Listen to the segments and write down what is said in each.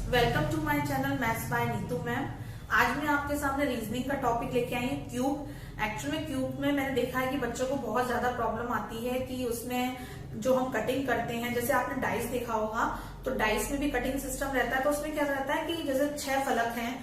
Welcome to my channel maths by Neetu ma'am. आज मैं आपके सामने रीजनिंग का टॉपिक लेके आई हूँ, क्यूब। एक्चुअली में क्यूब में मैंने देखा है कि बच्चों को बहुत ज्यादा प्रॉब्लम आती है कि उसमें जो हम कटिंग करते हैं, जैसे आपने डाइस देखा होगा तो डाइस में भी कटिंग सिस्टम रहता है। तो उसमें क्या रहता है कि जैसे 6 फलक हैं,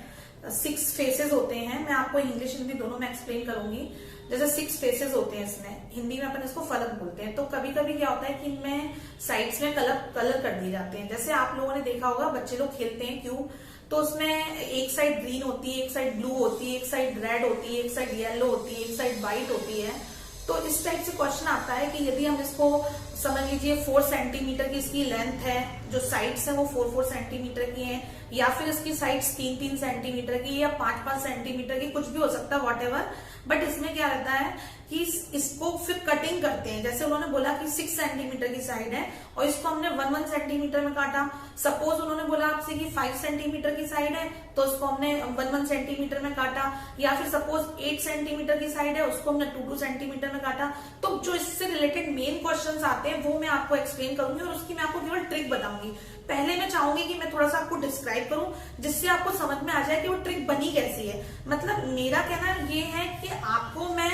6 फेसेस होते हैं। मैं आपको इंग्लिश हिंदी दोनों में एक्सप्लेन करूंगी। जैसे 6 फेसेस होते हैं, इसमें हिंदी में अपन इसको फलक बोलते हैं। तो कभी कभी क्या होता है कि इनमें साइड्स में कलर कर दिए जाते हैं। जैसे आप लोगों ने देखा होगा, बच्चे लोग खेलते हैं क्यूब, तो उसमें एक साइड ग्रीन होती है, एक साइड ब्लू होती है, एक साइड रेड होती है, एक साइड येलो होती है, एक साइड व्हाइट होती है। तो इस टाइप से क्वेश्चन आता है कि यदि हम इसको समझ लीजिए 4 सेंटीमीटर की इसकी लेंथ है, जो साइड्स है वो 4 सेंटीमीटर की हैं, या फिर इसकी साइड्स 3 सेंटीमीटर की या 5 सेंटीमीटर की, कुछ भी हो सकता है, वॉट एवर। बट इसमें क्या रहता है कि इसको फिर कटिंग करते हैं। जैसे उन्होंने बोला कि 6 सेंटीमीटर की साइड है और इसको हमने 1 सेंटीमीटर में काटा। सपोज उन्होंने बोला आपसे कि 5 सेंटीमीटर की साइड है तो उसको हमने 1 सेंटीमीटर में काटा, या फिर सपोज 8 सेंटीमीटर की साइड है उसको हमने 2 सेंटीमीटर में काटा। तो जो इससे रिलेटेड मेन क्वेश्चंस आते हैं वो मैं आपको एक्सप्लेन करूंगी और उसकी मैं आपको केवल ट्रिक बताऊंगी। पहले मैं चाहूंगी कि मैं थोड़ा सा आपको डिस्क्राइब करूं, जिससे आपको समझ में आ जाए कि वो ट्रिक बनी कैसी है। मतलब मेरा कहना ये है कि आपको मैं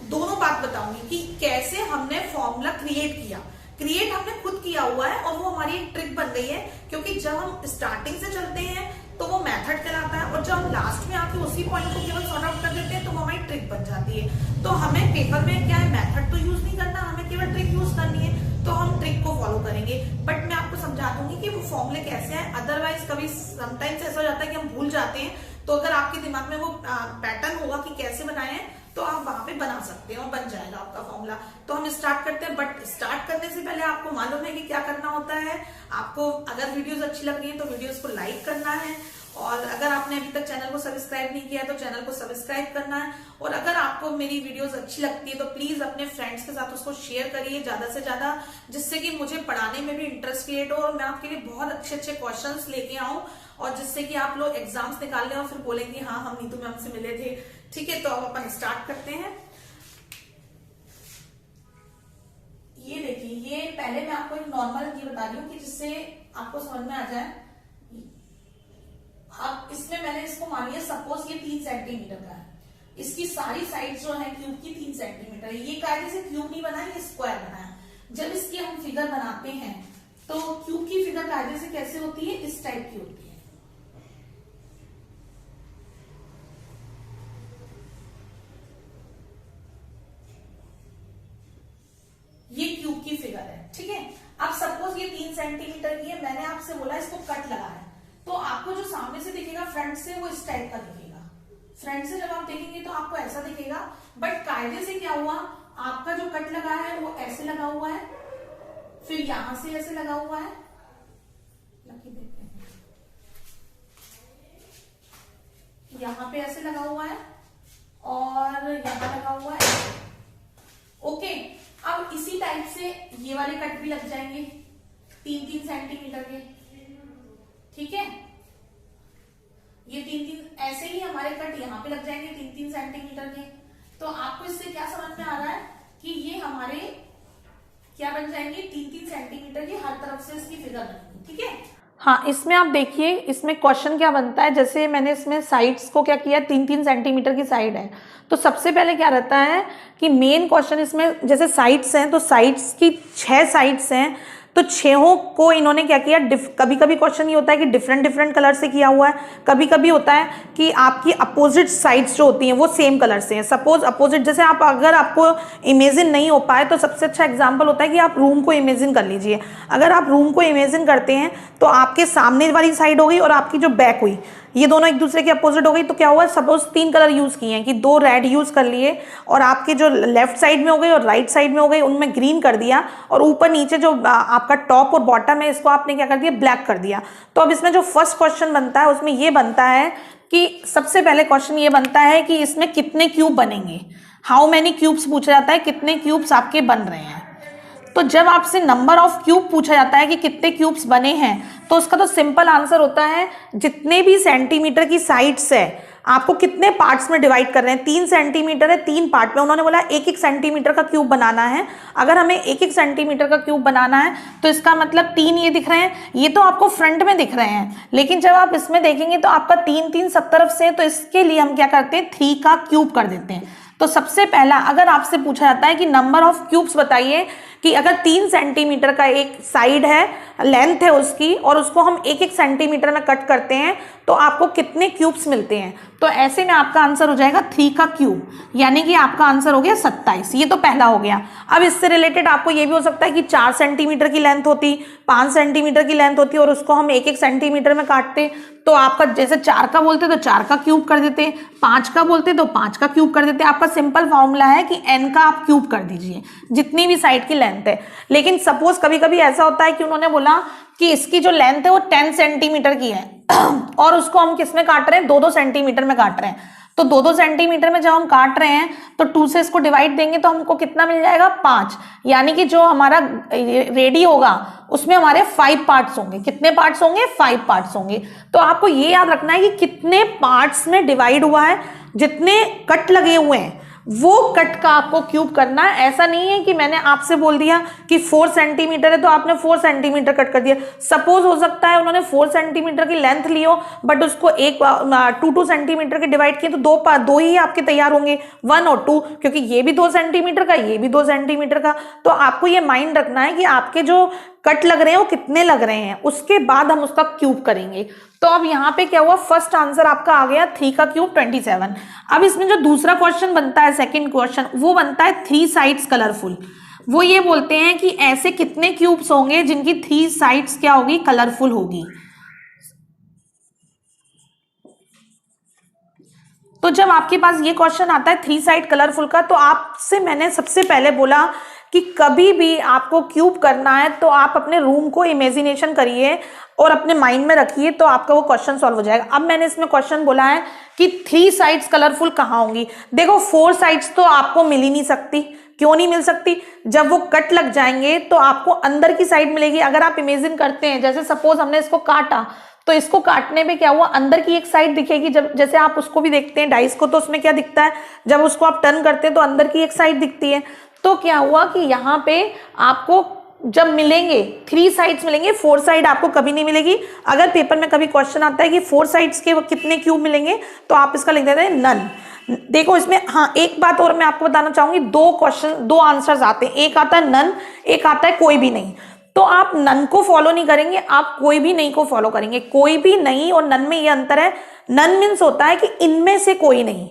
दोनों बात बताऊंगी कि कैसे हमने फॉर्मूला क्रिएट हमने खुद किया हुआ है और वो हमारी एक ट्रिक बन गई है। क्योंकि जब हम स्टार्टिंग से चलते हैं तो वो मेथड कहलाता है, और जब हम लास्ट में आके उसी पॉइंट को केवल सॉर्ट आउट कर देते हैं तो वो हमारी ट्रिक बन जाती है। तो हमें पेपर में क्या है, मेथड तो यूज नहीं करना, हमें केवल ट्रिक यूज करनी है। तो हम ट्रिक को फॉलो करेंगे, बट मैं आपको समझा दूंगी कि वो फॉर्मूले कैसे हैं। अदरवाइज कभी समटाइम्स ऐसा हो जाता है कि हम भूल जाते हैं। तो अगर आपके दिमाग में वो पैटर्न होगा कि कैसे बनाए हैं तो आप वहां पे बना सकते हैं और बन जाएगा आपका फॉर्मूला। तो हम स्टार्ट करते हैं, बट स्टार्ट करने से पहले आपको मालूम है कि क्या करना होता है। आपको अगर वीडियोस अच्छी लग रही है तो वीडियोस को लाइक करना है, और अगर आपने अभी तक चैनल को सब्सक्राइब नहीं किया है तो चैनल को सब्सक्राइब करना है। और अगर आपको मेरी वीडियोस अच्छी लगती है तो प्लीज अपने फ्रेंड्स के साथ उसको शेयर करिए ज्यादा से ज्यादा, जिससे कि मुझे पढ़ाने में भी इंटरेस्ट क्रिएट हो और मैं आपके लिए बहुत अच्छे अच्छे क्वेश्चंस लेके आऊं, और जिससे कि आप लोग एग्जाम्स निकाल लें और फिर बोलेंगे हाँ हम नीतू मैम से मिले थे। ठीक है, तो अब अपन स्टार्ट करते हैं। ये देखिए, ये पहले मैं आपको एक नॉर्मल ये बता रही हूँ कि जिससे आपको समझ में आ जाए। अब इसमें मैंने इसको मानिए सपोज ये 3 सेंटीमीटर का है, इसकी सारी साइड जो है क्यूब की 3 सेंटीमीटर है। ये कायदे से क्यूब नहीं बना है, ये स्क्वायर बना है। जब इसकी हम फिगर बनाते हैं तो क्यूब की फिगर कायदे से कैसे होती है, इस टाइप की होती है। ये क्यूब की फिगर है, ठीक है। अब सपोज ये 3 सेंटीमीटर की है, मैंने आपसे बोला इसको कट लगा है, तो आपको जो सामने से दिखेगा फ्रंट से वो इस टाइप का दिखेगा। फ्रंट से जब आप देखेंगे तो आपको ऐसा दिखेगा, बट कायदे से क्या हुआ, आपका जो कट लगा है वो ऐसे लगा हुआ है, फिर यहां से ऐसे लगा हुआ है, देखते हैं, यहां पे ऐसे लगा हुआ है और यहां लगा हुआ है। ओके, अब इसी टाइप से ये वाले कट भी लग जाएंगे 3 सेंटीमीटर के, ठीक है। ये 3 ऐसे ही हमारे कट यहाँ पे लग जाएंगे 3 सेंटीमीटर के। तो आपको इससे क्या समझ में आ रहा है कि ये हमारे क्या बन जाएंगे, 3 सेंटीमीटर की हर तरफ से इसकी फिगर बनेगी, ठीक है। हाँ, इसमें आप देखिए, इसमें क्वेश्चन क्या बनता है। जैसे मैंने इसमें साइड्स को क्या किया, 3 सेंटीमीटर की साइड है, तो सबसे पहले क्या रहता है कि मेन क्वेश्चन इसमें जैसे साइड्स हैं तो साइड्स की 6 साइड्स हैं, तो 6 को इन्होंने क्या किया, कभी कभी क्वेश्चन ये होता है कि डिफरेंट कलर से किया हुआ है, कभी कभी होता है कि आपकी अपोजिट साइड्स जो होती हैं वो सेम कलर से हैं। सपोज अपोजिट, जैसे आप अगर आपको इमेजिन नहीं हो पाए तो सबसे अच्छा एग्जांपल होता है कि आप रूम को इमेजिन कर लीजिए। अगर आप रूम को इमेजिन करते हैं तो आपके सामने वाली साइड हो गई और आपकी जो बैक हुई, ये दोनों एक दूसरे के अपोजिट हो गई। तो क्या हुआ, सपोज 3 कलर यूज किए हैं कि 2 रेड यूज कर लिए, और आपके जो लेफ्ट साइड में हो गई और राइट साइड में हो गई उनमें ग्रीन कर दिया, और ऊपर नीचे जो आपका टॉप और बॉटम है इसको आपने क्या कर दिया, ब्लैक कर दिया। तो अब इसमें जो फर्स्ट क्वेश्चन बनता है उसमें ये बनता है कि सबसे पहले क्वेश्चन ये बनता है कि इसमें कितने क्यूब बनेंगे, हाउ मेनी क्यूब्स पूछा जाता है, कितने क्यूब्स आपके बन रहे हैं। तो जब आपसे नंबर ऑफ क्यूब पूछा जाता है कि कितने क्यूब्स बने हैं, तो उसका तो सिंपल आंसर होता है जितने भी सेंटीमीटर की साइड्स है आपको कितने पार्ट्स में डिवाइड कर रहे हैं, 3 सेंटीमीटर है, 3 पार्ट में उन्होंने बोला 1-1 सेंटीमीटर का क्यूब बनाना है। अगर हमें 1-1 सेंटीमीटर का क्यूब बनाना है तो इसका मतलब 3 ये दिख रहे हैं, ये तो आपको फ्रंट में दिख रहे हैं, लेकिन जब आप इसमें देखेंगे तो आपका 3-3 सब तरफ से, तो इसके लिए हम क्या करते हैं 3 का क्यूब कर देते हैं। तो सबसे पहला अगर आपसे पूछा जाता है कि नंबर ऑफ क्यूब्स बताइए, कि अगर 3 सेंटीमीटर का एक साइड है, लेंथ है उसकी, और उसको हम 1-1 सेंटीमीटर में कट करते हैं तो आपको कितने क्यूब्स मिलते हैं, तो ऐसे में आपका आंसर हो जाएगा 3 का क्यूब, यानी कि आपका आंसर हो गया 27। ये तो पहला हो गया। अब इससे रिलेटेड आपको ये भी हो सकता है कि 4 सेंटीमीटर की लेंथ होती, 5 सेंटीमीटर की लेंथ होती और उसको हम 1-1 सेंटीमीटर में काटते, तो आपका जैसे 4 का बोलते तो 4 का क्यूब कर देते, 5 का बोलते तो 5 का क्यूब कर देते। आपका सिंपल फॉर्मूला है कि n का आप क्यूब कर दीजिए जितनी भी साइड की लेंथ है। लेकिन सपोज कभी कभी ऐसा होता है कि उन्होंने बोला कि इसकी जो लेंथ है वो 10 सेंटीमीटर की है और उसको हम किस में काट रहे हैं, 2-2 सेंटीमीटर में काट रहे हैं। तो 2-2 सेंटीमीटर में जब हम काट रहे हैं तो 2 से इसको डिवाइड देंगे तो हमको कितना मिल जाएगा, 5, यानी कि जो हमारा रेडी होगा उसमें हमारे 5 पार्ट्स होंगे। कितने पार्ट्स होंगे, 5 पार्ट्स होंगे। तो आपको ये याद रखना है कि कितने पार्ट्स में डिवाइड हुआ है, जितने कट लगे हुए हैं वो कट का आपको क्यूब करना है। ऐसा नहीं है कि मैंने आपसे बोल दिया कि 4 सेंटीमीटर है तो आपने 4 सेंटीमीटर कट कर दिया। सपोज हो सकता है उन्होंने 4 सेंटीमीटर की लेंथ ली हो बट उसको 2-2 सेंटीमीटर के डिवाइड किए, तो दो ही आपके तैयार होंगे, 1 और 2, क्योंकि ये भी 2 सेंटीमीटर का, ये भी 2 सेंटीमीटर का। तो आपको ये माइंड रखना है कि आपके जो कट लग रहे हैं वो कितने लग रहे हैं, उसके बाद हम उसका क्यूब करेंगे। तो अब यहाँ पे क्या हुआ, फर्स्ट आंसर आपका आ गया 3 का क्यूब 27। अब इसमें जो दूसरा क्वेश्चन बनता है, सेकंड क्वेश्चन, वो बनता है 3 साइड्स कलरफुल। वो ये बोलते हैं कि ऐसे कितने क्यूब्स होंगे जिनकी 3 साइड्स क्या होगी, कलरफुल होगी। तो जब आपके पास ये क्वेश्चन आता है 3 साइड कलरफुल का, तो आपसे मैंने सबसे पहले बोला कि कभी भी आपको क्यूब करना है तो आप अपने रूम को इमेजिनेशन करिए और अपने माइंड में रखिए, तो आपका वो क्वेश्चन सॉल्व हो जाएगा। अब मैंने इसमें क्वेश्चन बोला है कि 3 साइड्स कलरफुल कहाँ होंगी। देखो 4 साइड्स तो आपको मिल ही नहीं सकती। क्यों नहीं मिल सकती, जब वो कट लग जाएंगे तो आपको अंदर की साइड मिलेगी। अगर आप इमेजिन करते हैं, जैसे सपोज हमने इसको काटा, तो इसको काटने में क्या हुआ, अंदर की एक साइड दिखेगी। जब जैसे आप उसको भी देखते हैं डाइस को, तो उसमें क्या दिखता है, जब उसको आप टर्न करते हैं तो अंदर की एक साइड दिखती है। तो क्या हुआ कि यहाँ पे आपको जब मिलेंगे 3 साइड्स मिलेंगे, 4 साइड आपको कभी नहीं मिलेगी। अगर पेपर में कभी क्वेश्चन आता है कि 4 साइड्स के कितने क्यूब मिलेंगे, तो आप इसका लिख देते हैं नन। देखो इसमें हाँ एक बात और मैं आपको बताना चाहूंगी, 2 आंसर्स आते हैं, एक आता है नन, एक आता है कोई भी नहीं। तो आप नन को फॉलो नहीं करेंगे, आप कोई भी नहीं को फॉलो करेंगे। कोई भी नहीं और नन में ये अंतर है। नन मीन्स होता है कि इनमें से कोई नहीं,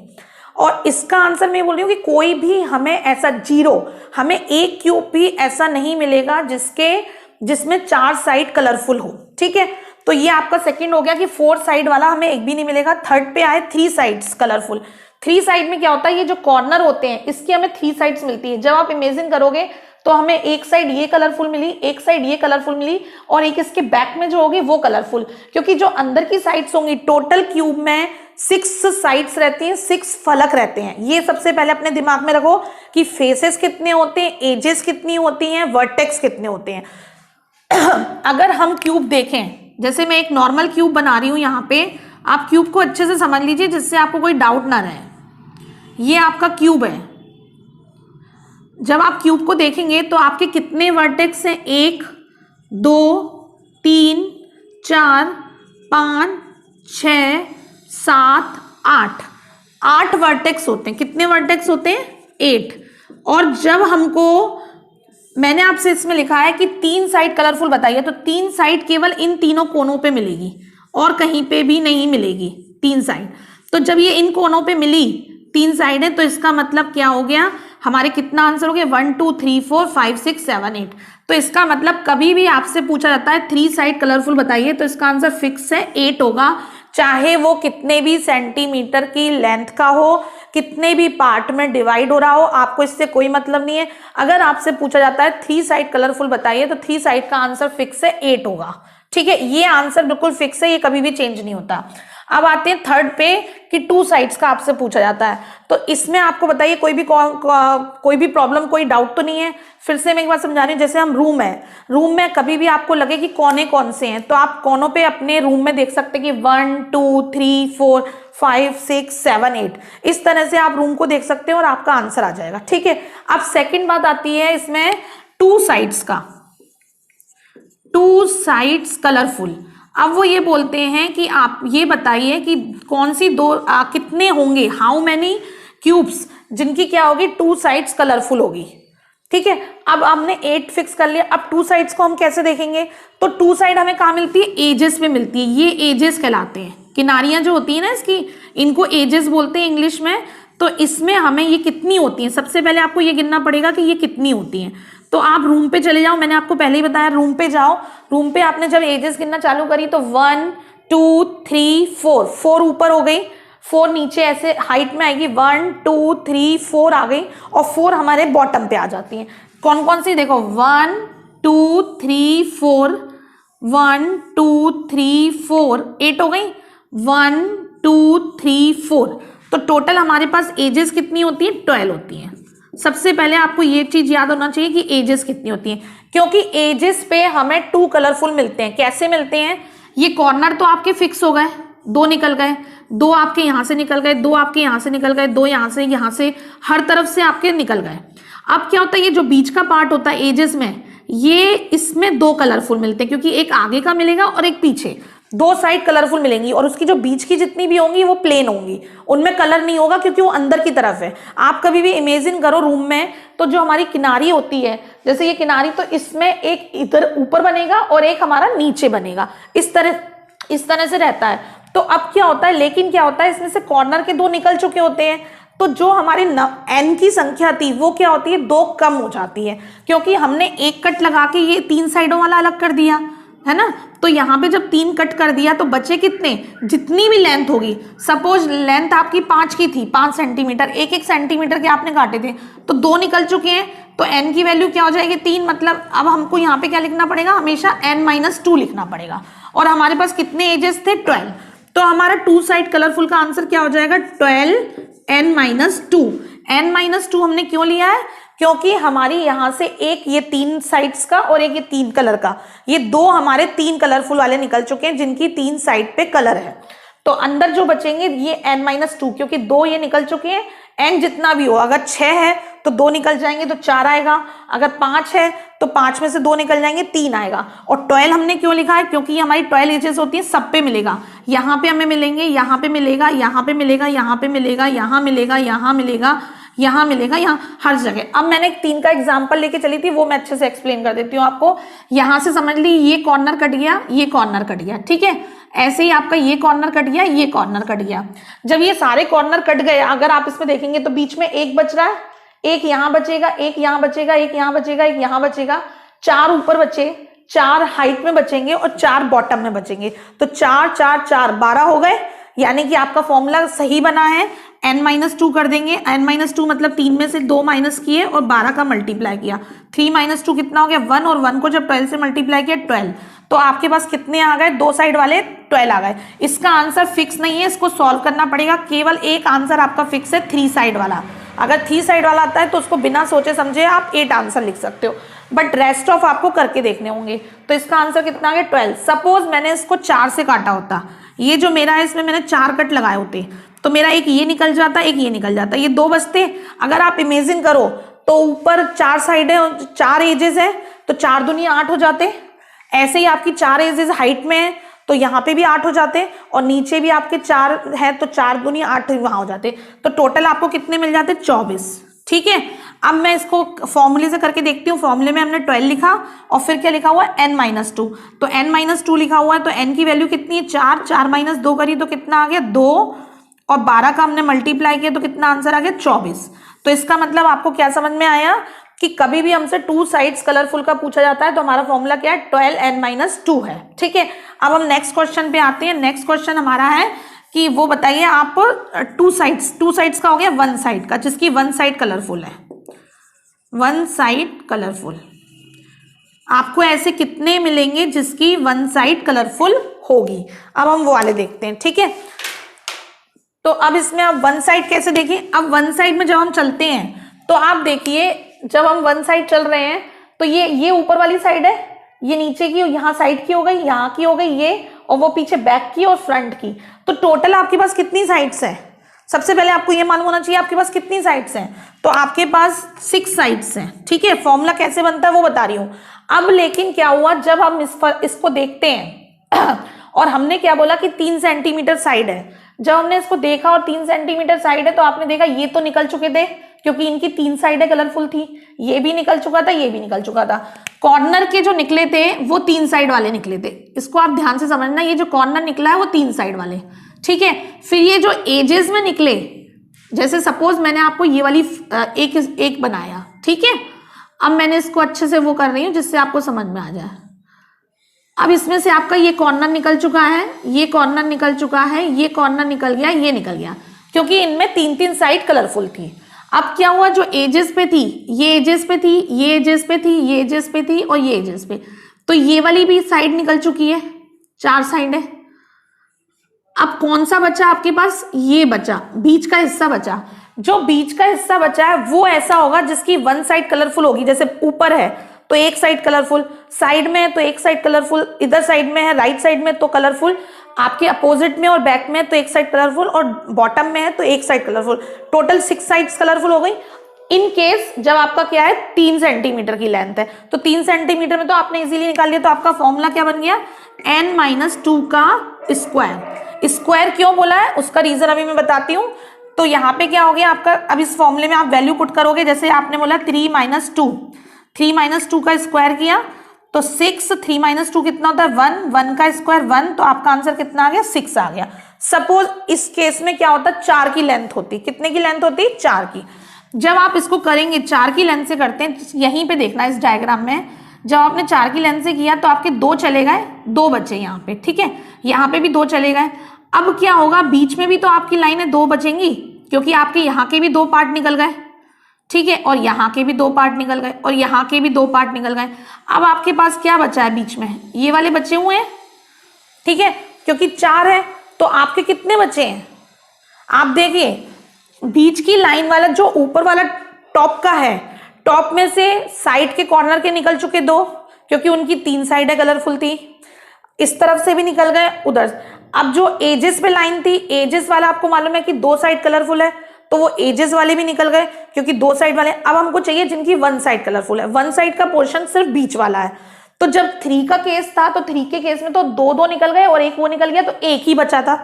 और इसका आंसर मैं बोल रही हूँ कि कोई भी हमें ऐसा 0, हमें एक क्यूब भी ऐसा नहीं मिलेगा जिसमें 4 साइड कलरफुल हो। ठीक है, तो ये आपका सेकंड हो गया कि 4 साइड वाला हमें एक भी नहीं मिलेगा। थर्ड पे आए 3 साइड्स कलरफुल। 3 साइड में क्या होता है, ये जो कॉर्नर होते हैं इसकी हमें 3 साइड्स मिलती है। जब आप इमेजिन करोगे तो हमें एक साइड ये कलरफुल मिली, एक साइड ये कलरफुल मिली, और एक इसके बैक में जो होगी वो कलरफुल, क्योंकि जो अंदर की साइड्स होंगी, टोटल क्यूब में 6 साइड्स रहती हैं, 6 फलक रहते हैं। ये सबसे पहले अपने दिमाग में रखो कि फेसेस कितने होते हैं, एजेस कितनी होती हैं, वर्टेक्स कितने होते हैं। अगर हम क्यूब देखें, जैसे मैं एक नॉर्मल क्यूब बना रही हूं यहाँ पे, आप क्यूब को अच्छे से समझ लीजिए जिससे आपको कोई डाउट ना रहे। ये आपका क्यूब है। जब आप क्यूब को देखेंगे तो आपके कितने वर्टेक्स हैं, 1 2 3 4 5 6 7 8 वर्टेक्स होते हैं। कितने वर्टेक्स होते हैं, 8। और जब हमको, मैंने आपसे इसमें लिखा है कि 3 साइड कलरफुल बताइए, तो 3 साइड केवल इन तीनों कोनों पे मिलेगी और कहीं पे भी नहीं मिलेगी 3 साइड। तो जब ये इन कोनों पे मिली 3 साइड है, तो इसका मतलब क्या हो गया, हमारे कितना आंसर हो गया, 1 2 3 4 5 6 7 8। तो इसका मतलब कभी भी आपसे पूछा जाता है 3 साइड कलरफुल बताइए, तो इसका आंसर फिक्स है 8 होगा, चाहे वो कितने भी सेंटीमीटर की लेंथ का हो, कितने भी पार्ट में डिवाइड हो रहा हो, आपको इससे कोई मतलब नहीं है। अगर आपसे पूछा जाता है 3 साइड कलरफुल बताइए, तो 3 साइड का आंसर फिक्स है 8 होगा। ठीक है, ये आंसर बिल्कुल फिक्स है, ये कभी भी चेंज नहीं होता। अब आते हैं थर्ड पे कि टू साइड्स का आपसे पूछा जाता है, तो इसमें आपको बताइए कोई भी प्रॉब्लम, कोई डाउट तो नहीं है? फिर से मैं एक बार समझा रही हूँ, जैसे हम रूम है, रूम में कभी भी आपको लगे कि कोने कौन से हैं, तो आप कोनों पे अपने रूम में देख सकते हैं कि 1 2 3 4 5 6 7 8, इस तरह से आप रूम को देख सकते हैं और आपका आंसर आ जाएगा। ठीक है, अब सेकेंड बात आती है इसमें टू साइड्स का, टू साइड्स कलरफुल। अब वो ये बोलते हैं कि आप ये बताइए कि कौन सी दो कितने होंगे, हाउ मैनी क्यूब्स जिनकी क्या होगी, टू साइड्स कलरफुल होगी। ठीक है, अब हमने 8 फिक्स कर लिया। अब टू साइड्स को हम कैसे देखेंगे, तो टू साइड हमें कहाँ मिलती है, एजेस में मिलती है, ये एजेस कहलाते हैं, किनारियां जो होती है ना इसकी, इनको एजेस बोलते हैं इंग्लिश में। तो इसमें हमें ये कितनी होती है, सबसे पहले आपको ये गिनना पड़ेगा कि ये कितनी होती हैं। तो आप रूम पे चले जाओ, मैंने आपको पहले ही बताया, रूम पे जाओ, रूम पे आपने जब एजेस गिनना चालू करी तो 1 2 3 4, 4 ऊपर हो गई, 4 नीचे ऐसे हाइट में आएगी, 1 2 3 4 आ गई, और 4 हमारे बॉटम पे आ जाती हैं। कौन कौन सी, देखो 1 2 3 4, 1 2 3 4, 8 हो गई, 1 2 3 4, तो टोटल हमारे पास एजेस कितनी होती है, 12 होती हैं। सबसे पहले आपको ये चीज याद होना चाहिए कि एजेस कितनी होती हैं, क्योंकि एजेस पे हमें टू कलरफुल मिलते हैं। कैसे मिलते हैं, ये कॉर्नर तो आपके फिक्स हो गए, 2 निकल गए, 2 आपके यहां से निकल गए, 2 आपके यहां से निकल गए, 2 यहां से, हर तरफ से आपके निकल गए। अब क्या होता है, ये जो बीच का पार्ट होता है एजेस में, ये इसमें 2 कलरफुल मिलते हैं, क्योंकि एक आगे का मिलेगा और एक पीछे, 2 साइड कलरफुल मिलेंगी, और उसकी जो बीच की जितनी भी होंगी वो प्लेन होंगी, उनमें कलर नहीं होगा क्योंकि वो अंदर की तरफ है। आप कभी भी इमेजिन करो रूम में, तो जो हमारी किनारी होती है, जैसे ये किनारी, तो इसमें एक इधर ऊपर बनेगा और एक हमारा नीचे बनेगा, इस तरह से रहता है। तो अब क्या होता है, लेकिन क्या होता है, इसमें से कॉर्नर के 2 निकल चुके होते हैं, तो जो हमारे n की संख्या थी वो क्या होती है, 2 कम हो जाती है, क्योंकि हमने एक कट लगा के ये 3 साइडों वाला अलग कर दिया है ना। तो यहाँ पे जब 3 कट कर दिया तो बचे कितने, जितनी भी लेंथ होगी, सपोज लेंथ आपकी 5 की थी, 5 सेंटीमीटर, 1 सेंटीमीटर के आपने काटे थे, तो 2 निकल चुके हैं, तो n की वैल्यू क्या हो जाएगी, 3। मतलब अब हमको यहाँ पे क्या लिखना पड़ेगा, हमेशा n-2 लिखना पड़ेगा, और हमारे पास कितने एजेस थे, 12। तो हमारा टू साइड कलरफुल का आंसर क्या हो जाएगा, 12 n-2। n-2 हमने क्यों लिया है, क्योंकि हमारी यहां से एक ये 3 साइड्स का और एक ये 3 कलर का, ये 2 हमारे 3 कलरफुल वाले निकल चुके हैं जिनकी 3 साइड पे कलर है। तो अंदर जो बचेंगे ये n-2, क्योंकि 2 ये निकल चुके हैं, n जितना भी हो, अगर 6 है तो 2 निकल जाएंगे तो 4 आएगा, अगर 5 है तो 5 में से 2 निकल जाएंगे, 3 आएगा। और 12 हमने क्यों लिखा है, क्योंकि ये हमारी 12 एजेस होती है, सब पे मिलेगा, यहाँ पे हमें मिलेंगे, यहाँ पे मिलेगा, यहाँ पे मिलेगा, यहाँ पे मिलेगा, यहाँ मिलेगा, यहाँ मिलेगा, यहाँ मिलेगा, यहाँ हर जगह। अब मैंने एक 3 का एग्जाम्पल लेके चली थी, वो मैं अच्छे से एक्सप्लेन कर देती हूँ आपको। यहाँ से समझ ली, ये कॉर्नर कट गया, ये कॉर्नर कट गया, ठीक है, ऐसे ही आपका ये कॉर्नर कट गया, ये कॉर्नर कट गया। जब ये सारे कॉर्नर कट गए, अगर आप इसमें देखेंगे तो बीच में एक बच रहा है, एक यहाँ बचेगा, एक यहाँ बचेगा, एक यहाँ बचेगा, एक यहाँ बचेगा, 4 ऊपर बचे, 4 हाइट में बचेंगे और 4 बॉटम में बचेंगे। तो 4 4 4 12 हो गए, यानी कि आपका फॉर्मूला सही बना है। n-2 कर देंगे, n-2 मतलब 3 में से 2 माइनस किए और 12 का मल्टीप्लाई किया, 3 - 2 कितना हो गया, 1, और 1 को जब 12 से मल्टीप्लाई किया 12, तो आपके पास कितने आ गए, 2 साइड वाले 12 आ गए। इसका आंसर फिक्स नहीं है, इसको सॉल्व करना पड़ेगा। केवल एक आंसर आपका फिक्स है, 3 साइड वाला। अगर 3 साइड वाला आता है तो उसको बिना सोचे समझे आप 8 आंसर लिख सकते हो, बट रेस्ट ऑफ आपको करके देखने होंगे। तो इसका आंसर कितना आ गया, 12। सपोज मैंने इसको 4 से काटा होता, ये जो मेरा है इसमें मैंने 4 कट लगाए होते, तो मेरा एक ये निकल जाता, एक ये निकल जाता, ये 2 बचते। अगर आप इमेजिन करो तो ऊपर 4 साइड है, 4 एजेस है, तो 4 दूनी 8 हो जाते। ऐसे ही आपकी 4 एजेस हाइट में है तो यहाँ पे भी 8 हो जाते, और नीचे भी आपके 4 है तो 4 दूनी 8 वहां हो जाते। तो टोटल आपको कितने मिल जाते, 24। ठीक है, अब मैं इसको फॉर्मूले से करके देखती हूँ। फॉर्मूले में हमने 12 लिखा और फिर क्या लिखा हुआ है, n-2। तो n-2 लिखा हुआ है, तो n की वैल्यू कितनी है, 4, 4 - 2 करी तो कितना आ गया, 2, और 12 का हमने मल्टीप्लाई किया तो कितना आंसर आ गया, 24। तो इसका मतलब आपको क्या समझ में आया कि कभी भी हमसे 2 साइड्स कलरफुल का पूछा जाता है तो हमारा फॉर्मूला क्या है, 12n-2 है। ठीक है, अब हम नेक्स्ट क्वेश्चन पे आते हैं। नेक्स्ट क्वेश्चन हमारा है कि वो बताइए आप 2 साइड्स का हो गया 1 साइड का, जिसकी 1 साइड कलरफुल है, 1 साइड कलरफुल। आपको ऐसे कितने मिलेंगे जिसकी वन साइड कलरफुल होगी। अब हम वो वाले देखते हैं, ठीक है। तो अब इसमें आप वन साइड कैसे देखें। अब वन साइड में जब हम चलते हैं तो आप देखिए, जब हम वन साइड चल रहे हैं तो ये ऊपर वाली साइड है, ये नीचे की, यहाँ साइड की हो गई, यहाँ की हो गई ये, और वो पीछे बैक की और फ्रंट की। तो टोटल आपके पास कितनी साइड्स है, सबसे पहले आपको ये मालूम होना चाहिए आपके पास कितनी साइड्स हैं। तो आपके पास 6 साइड्स हैं, ठीक है। फॉर्मूला कैसे बनता है वो बता रही हूं। अब लेकिन क्या हुआ, जब हम इसको देखते हैं और हमने क्या बोला कि 3 सेंटीमीटर साइड है। जब हमने इसको देखा और 3 सेंटीमीटर साइड है तो आपने देखा ये तो निकल चुके थे क्योंकि इनकी 3 साइडें कलरफुल थी, ये भी निकल चुका था, ये भी निकल चुका था। कॉर्नर के जो निकले थे वो 3 साइड वाले निकले थे, इसको आप ध्यान से समझना। ये जो कॉर्नर निकला है वो 3 साइड वाले, ठीक है। फिर ये जो एजेस में निकले, जैसे सपोज मैंने आपको ये वाली एक बनाया, ठीक है। अब मैंने इसको अच्छे से वो कर रही हूं जिससे आपको समझ में आ जाए। अब इसमें से आपका ये कॉर्नर निकल चुका है, ये कॉर्नर निकल चुका है, ये कॉर्नर निकल गया, ये निकल गया, क्योंकि इनमें 3 साइड कलरफुल थी। अब क्या हुआ, जो एजेस पे थी, ये एजेस पे थी, ये एजेस पे थी, ये एजेस पे थी और ये एजेस पे, तो ये वाली भी साइड निकल चुकी है, 4 साइड है। अब कौन सा बचा आपके पास, ये बचा, बीच का हिस्सा बचा। जो बीच का हिस्सा बचा है वो ऐसा होगा जिसकी वन साइड कलरफुल होगी। जैसे ऊपर है तो एक साइड कलरफुल, साइड में है तो एक साइड कलरफुल, इधर साइड में है, राइट साइड में तो कलरफुल, आपके अपोजिट में और बैक में तो एक साइड कलरफुल, और बॉटम में है तो एक side colourful. Total 6 sides colourful हो गई। इन केस जब आपका क्या है 3 सेंटीमीटर की लेंथ है, तो 3 सेंटीमीटर में तो आपने इजीली निकाल लिया। तो आपका फॉर्मूला क्या बन गया, n-2 का स्क्वायर। स्क्वायर क्यों बोला है उसका रीजन अभी मैं बताती हूँ। तो यहाँ पे क्या हो गया आपका, अब इस फॉर्मूले में आप वैल्यू पुट करोगे, जैसे आपने बोला 3 - 2 का स्क्वायर किया तो 6, 3 - 2 कितना होता है 1, 1 का स्क्वायर 1, तो आपका आंसर कितना आ गया 6 आ गया। सपोज इस केस में क्या होता, 4 की लेंथ होती, कितने की लेंथ होती, 4 की। जब आप इसको करेंगे 4 की लेंथ से करते हैं, यहीं पे देखना इस डायग्राम में, जब आपने 4 की लेंथ से किया तो आपके 2 चले गए, 2 बचे यहाँ पे, ठीक है। यहाँ पे भी 2 चले गए। अब क्या होगा, बीच में भी तो आपकी लाइनें 2 बचेंगी क्योंकि आपके यहाँ के भी 2 पार्ट निकल गए, ठीक है, और यहाँ के भी 2 पार्ट निकल गए, और यहाँ के भी 2 पार्ट निकल गए। अब आपके पास क्या बचा है बीच में, ये वाले बचे हुए हैं, ठीक है, क्योंकि 4 है तो आपके कितने बचे हैं, आप देखिए बीच की लाइन वाला जो ऊपर वाला टॉप का है, टॉप में से साइड के कॉर्नर के निकल चुके 2 क्योंकि उनकी 3 साइडें कलरफुल थी, इस तरफ से भी निकल गए उधर। अब जो एजेस पे लाइन थी, एजेस वाला आपको मालूम है कि 2 साइड कलरफुल है, तो वो एजेस वाले भी निकल गए क्योंकि 2 साइड वाले। अब हमको चाहिए जिनकी 1 साइड कलरफुल है, 1 साइड का पोर्शन सिर्फ बीच वाला है। तो जब 3 का केस था तो 3 के केस में तो 2 निकल गए और एक वो निकल गया, तो एक ही बचा था,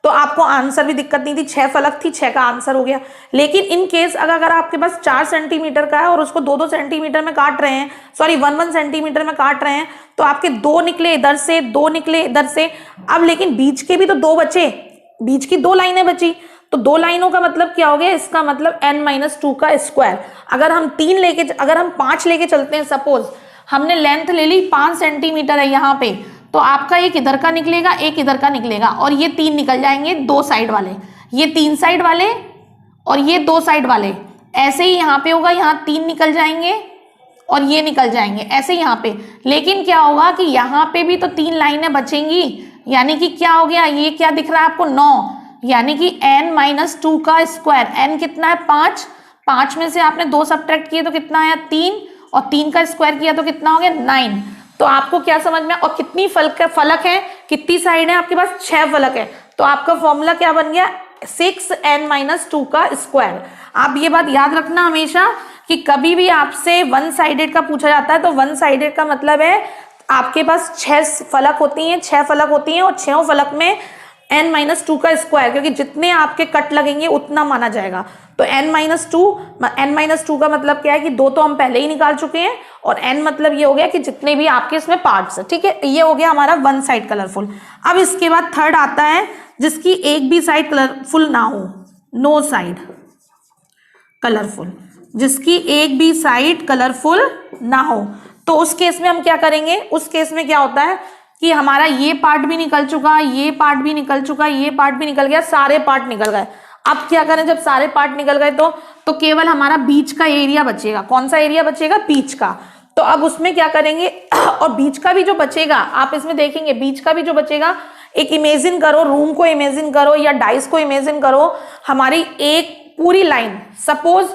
तो आपको आंसर भी दिक्कत नहीं थी, 6 फलक थी, 6 का आंसर हो गया। लेकिन इन केस अगर आपके पास 4 सेंटीमीटर का है और उसको 2-2 सेंटीमीटर में काट रहे हैं, सॉरी 1-1 सेंटीमीटर में काट रहे हैं, तो आपके 2 निकले इधर से, 2 निकले इधर से। अब लेकिन बीच के भी तो 2 बचे, बीच की 2 लाइनें बची, तो 2 लाइनों का मतलब क्या हो गया, इसका मतलब n-2 का स्क्वायर। अगर हम 5 लेके चलते हैं, सपोज हमने लेंथ ले ली 5 सेंटीमीटर है यहाँ पे, तो आपका एक इधर का निकलेगा, एक इधर का निकलेगा, और ये 3 निकल जाएंगे 2 साइड वाले, ये 3 साइड वाले और ये 2 साइड वाले। ऐसे ही यहाँ पे होगा, यहाँ 3 निकल जाएंगे और ये निकल जाएंगे, ऐसे यहाँ पे। लेकिन क्या होगा कि यहाँ पे भी तो 3 लाइनें बचेंगी, यानी कि क्या हो गया, ये क्या दिख रहा है आपको 9, यानी कि n-2 का स्क्वायर। n कितना है 5, 5 में से आपने 2 सब्ट्रैक्ट किए तो कितना आया 3, और 3 का स्क्वायर किया तो कितना हो गया 9। तो आपको क्या समझ में, और कितनी फलक है, कितनी साइड है आपके पास, 6 फलक है। तो आपका फॉर्मूला क्या बन गया 6n-2 का स्क्वायर। आप ये बात याद रखना हमेशा कि कभी भी आपसे 1 साइडेड का पूछा जाता है तो 1 साइडेड का मतलब है आपके पास 6 फलक होती हैं, 6 फलक होती हैं, और 6 फलक में n-2 का स्क्वायर, क्योंकि जितने आपके कट लगेंगे उतना माना जाएगा। तो n-2 का मतलब क्या है कि 2 तो हम पहले ही निकाल चुके हैं, और n मतलब ये हो गया कि जितने भी आपके इसमें पार्ट्स है, ठीक है। ये हो गया हमारा 1 साइड कलरफुल। अब इसके बाद थर्ड आता है जिसकी एक भी साइड कलरफुल ना हो, नो साइड कलरफुल, जिसकी एक भी साइड कलरफुल ना हो। तो उस केस में हम क्या करेंगे, उस केस में क्या होता है कि हमारा ये पार्ट भी निकल चुका, ये पार्ट भी निकल चुका, ये पार्ट भी निकल गया, सारे पार्ट निकल गए। अब क्या करें, जब सारे पार्ट निकल गए तो केवल हमारा बीच का एरिया बचेगा। कौन सा एरिया बचेगा, बीच का। तो अब उसमें क्या करेंगे और बीच का भी जो बचेगा, आप इसमें देखेंगे बीच का भी जो बचेगा, एक इमेजिन करो, रूम को इमेजिन करो या डाइस को इमेजिन करो, हमारी एक पूरी लाइन सपोज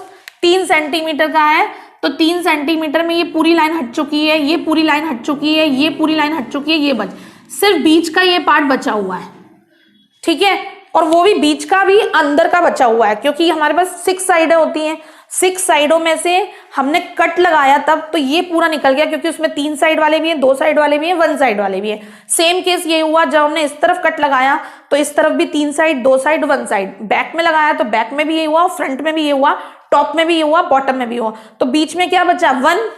3 सेंटीमीटर का है, तो 3 सेंटीमीटर में ये पूरी लाइन हट चुकी है, ये पूरी लाइन हट चुकी है, ये पूरी लाइन हट चुकी है, ये सिर्फ बीच का ये पार्ट बचा हुआ है, ठीक है, और वो भी बीच का भी अंदर का बचा हुआ है, क्योंकि हमारे पास 6 साइडें होती हैं, 6 साइडों में से हमने कट लगाया तब तो ये पूरा निकल गया, क्योंकि उसमें 3 साइड वाले भी हैं, 2 साइड वाले भी हैं, 1 साइड वाले भी हैं। सेम केस ये हुआ जब हमने इस तरफ कट लगाया तो इस तरफ भी 3 साइड, 2 साइड, 1 साइड, बैक में लगाया तो बैक में भी ये हुआ, फ्रंट में भी ये हुआ, टॉप में भी ये हुआ, बॉटम में भी हुआ, तो बीच में क्या बचा 1।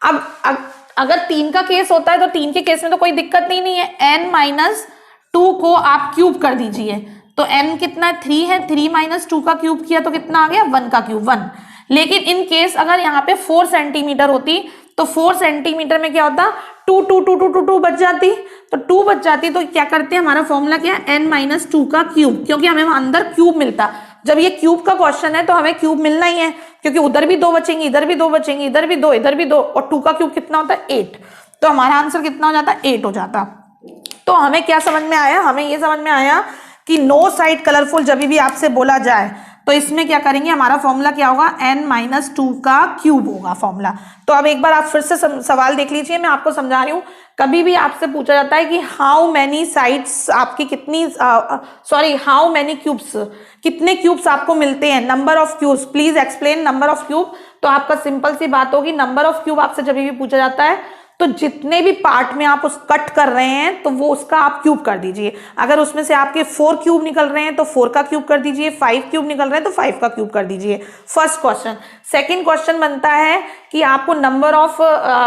अब अगर 3 का केस होता है तो 3 के केस में तो कोई दिक्कत नहीं है, n-2 को आप क्यूब कर दीजिए, तो n कितना है 3 है, 3 - 2 का क्यूब किया तो कितना आ गया 1 का क्यूब 1। लेकिन इन केस अगर यहाँ पे 4 सेंटीमीटर होती तो 4 सेंटीमीटर में क्या होता 2 2 2 2 2 2 बच जाती, तो 2 बच जाती तो क्या करते हैं, हमारा फॉर्मूला क्या है n-2 का क्यूब, क्योंकि हमें अंदर क्यूब मिलता। जब ये क्यूब का क्वेश्चन है तो हमें क्यूब मिलना ही है, क्योंकि उधर भी 2 बचेंगे, इधर भी 2 बचेंगे, इधर भी 2, इधर भी 2, और 2 का क्यूब कितना होता है 8, तो हमारा आंसर कितना हो जाता है 8 हो जाता। तो हमें क्या समझ में आया, हमें ये समझ में आया कि नो साइड कलरफुल जब भी आपसे बोला जाए तो इसमें क्या करेंगे, हमारा फॉर्मूला क्या होगा n-2 का क्यूब होगा फॉर्मूला। तो अब एक बार आप फिर से सवाल देख लीजिए, मैं आपको समझा रही हूँ। कभी भी आपसे पूछा जाता है कि हाउ मैनी साइड्स आपकी कितनी, हाउ मैनी क्यूब्स, कितने क्यूब्स आपको मिलते हैं, number of cubes, please explain number of cube. तो आपका सिंपल सी बात होगी, नंबर ऑफ क्यूब आपसे जब भी पूछा जाता है तो जितने भी पार्ट में आप उस कट कर रहे हैं तो वो उसका आप क्यूब कर दीजिए। अगर उसमें से आपके 4 क्यूब निकल रहे हैं तो 4 का क्यूब कर दीजिए, 5 क्यूब निकल रहे हैं तो 5 का क्यूब कर दीजिए। First question. सेकंड क्वेश्चन बनता है कि आपको नंबर ऑफ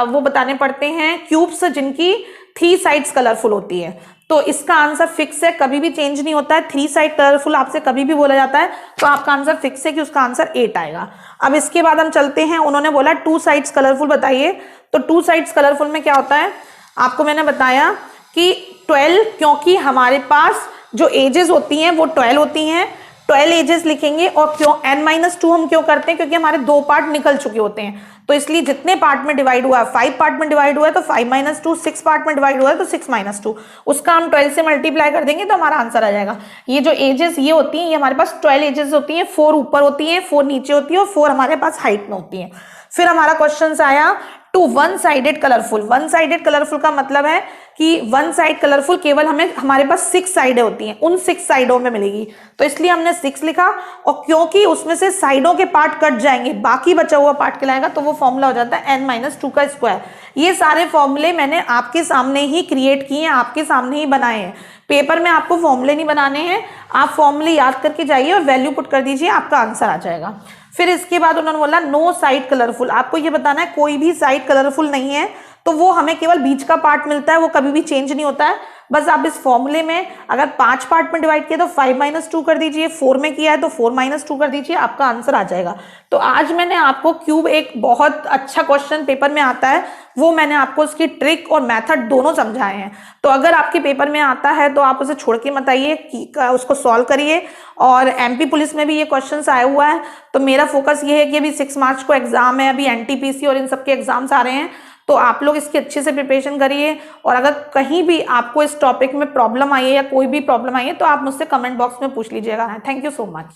वो बताने पड़ते हैं क्यूब्स जिनकी 3 साइड्स कलरफुल होती है। तो इसका आंसर फिक्स है, कभी भी चेंज नहीं होता है। 3 साइड कलरफुल आपसे कभी भी बोला जाता है तो आपका आंसर फिक्स है कि उसका आंसर 8 आएगा। अब इसके बाद हम चलते हैं, उन्होंने बोला 2 साइड्स कलरफुल बताइए। तो 2 साइड्स कलरफुल में क्या होता है, आपको मैंने बताया कि 12, क्योंकि हमारे पास जो एजेस होती हैं वो 12 होती हैं, 12 एजेस लिखेंगे। और क्यों n-2 हम क्यों करते हैं, क्योंकि हमारे 2 पार्ट निकल चुके होते हैं, तो इसलिए जितने पार्ट में डिवाइड हुआ है, 5 पार्ट में डिवाइड हुआ है तो 5 - 2, 6 पार्ट में डिवाइड हुआ है तो 6 - 2, उसका हम 12 से मल्टीप्लाई कर देंगे तो हमारा आंसर आ जाएगा। ये जो एजेस ये होती हैं, ये हमारे पास 12 एजेस होती हैं, 4 ऊपर होती हैं, 4 नीचे होती है और 4 हमारे पास हाइट में होती है। फिर हमारा क्वेश्चन आया two 1 sided colourful. 1 sided colourful का मतलब है कि 1 साइड कलरफुल केवल हमारे पास 6 साइडें होती हैं, उन 6 साइडों में मिलेगी, तो इसलिए हमने 6 लिखा। और क्योंकि उसमें से साइडों के पार्ट कट जाएंगे, बाकी बचा हुआ पार्ट कहलाएगा, तो वो फॉर्मूला हो जाता है n-2 का स्क्वायर। ये सारे फॉर्मूले मैंने आपके सामने ही क्रिएट किए हैं, आपके सामने ही बनाए हैं। पेपर में आपको फॉर्मूले नहीं बनाने हैं, आप फॉर्मूले याद करके जाइए और वैल्यू पुट कर दीजिए, आपका आंसर आ जाएगा। फिर इसके बाद उन्होंने बोला नो साइड कलरफुल। आपको ये बताना है कोई भी साइड कलरफुल नहीं है, तो वो हमें केवल बीच का पार्ट मिलता है, वो कभी भी चेंज नहीं होता है। बस आप इस फॉर्मूले में अगर 5 पार्ट में डिवाइड किया तो 5 - 2 कर दीजिए, 4 में किया है तो 4 - 2 कर दीजिए, आपका आंसर आ जाएगा। तो आज मैंने आपको क्यूब, एक बहुत अच्छा क्वेश्चन पेपर में आता है, वो मैंने आपको उसकी ट्रिक और मेथड दोनों समझाए हैं। तो अगर आपके पेपर में आता है तो आप उसे छोड़ के मत आइए, उसको सॉल्व करिए। और एमपी पुलिस में भी ये क्वेश्चन आया हुआ है, तो मेरा फोकस ये है कि अभी 6 मार्च को एग्जाम है, अभी एनटीपीसी और इन सबके एग्जाम्स आ रहे हैं, तो आप लोग इसकी अच्छे से प्रिपरेशन करिए। और अगर कहीं भी आपको इस टॉपिक में प्रॉब्लम आई है या कोई भी प्रॉब्लम आई है तो आप मुझसे कमेंट बॉक्स में पूछ लीजिएगा। Thank you so much.